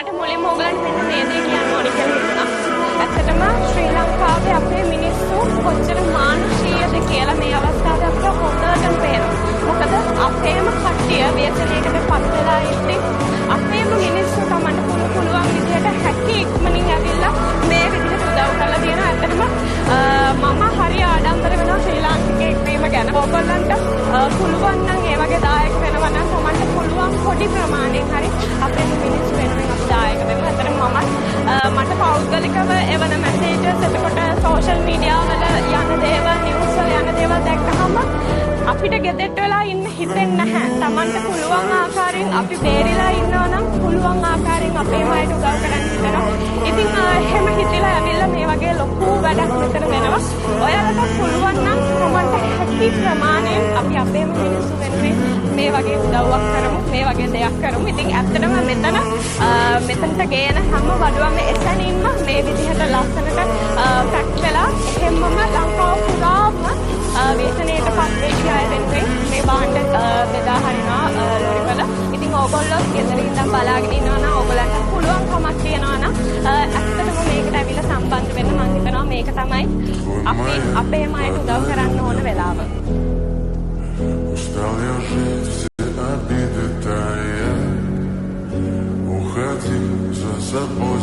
මට මුලින්ම ඕගලන්ට මෙන්න මේ දේ කියන්න ඕනි කියලා හිතුණා. ඇත්තටම ශ්‍රී ලංකාවේ අපේ මිනිස්සු කොච්චර මානුෂීයද කියලා මේ අවස්ථාවේ අපිට හොඳටම පේනවා. මොකද අපේම කට්ටිය ව්‍යසනයකට පත් වෙලා ඉන්නේ. අපේම මිනිස්සු Tamanට පුළුවන් විදිහට හැකි ඉක්මනින් ඇවිල්ලා මේ විදිහට උදව් කරලා තියෙනවා. ඇත්තටම මම හරි ආඩම්බර වෙනවා ශ්‍රී ලාංකිකයෙක් වීම ගැන. ඕගොල්ලන්ට පුළුවන් නම් ඒ වගේ දායක වෙනවා නම් Tamanට පුළුවන් පොඩි ප්‍රමාණයෙන් හරි අපේ මිනිස්සු වෙනුවෙන් අපි දායක වෙනවා. ඇත්තටම මට පෞද්ගලිකව එවන මැසේජස් එතකොට සෝෂල් මීඩියා වල යන දේවල් නිවුස් වල යන දේවල් දැක්කහම අපිට ගෙදෙට්ට වෙලා ඉන්න හිතෙන්නේ නැහැ. Tamanට පුළුවන් ආකාරයෙන් අපි බේරිලා ඉන්නවා නම් පුළුවන් ආකාරයෙන් අපේ අයට උදව් කරන්න හිතනවා. ඉතින් එහෙම හිතලා ඇවිල්ලා මේ වගේ ලොකු වැඩක් මෙතන වෙනවා. ඔයාලට පුළුවන් නම් Tamanට හැකි ප්‍රමාණයෙන් අපි අපේම මිනිස්සු වෙනුවෙන් මේ වගේ උදව්වක් කරමු. මේ වගේ දෙයක් කරමු. ඉතින් ඇත්තටම මෙතනට ගේන හැම වඩුවම එතනින්ම මේ විදිහට ලස්සනට පැක් වෙලා එහෙමම ලංකාව පුරාම වේතනයට පත් වෙච්ච අය වෙනුවෙන් මේ භාණ්ඩ බෙදා හරිනවා ලොරිවල. ඉතින් ඕගොල්ලෝ ගෙදර ඉඳන් බලාගෙන ඉන්නවා නම් ඕගොල්ලන්ට පුළුවන්කමක් තියෙනවා නම් ඇත්තටම මේකට ඇවිල්ලා සම්බන්ධ වෙන්න මම හිතනවා මේක තමයි අපි අපේම අයට උදව් කරන්න ඕන වෙලාව. Устал я жить все обиды тая, уходи за собой.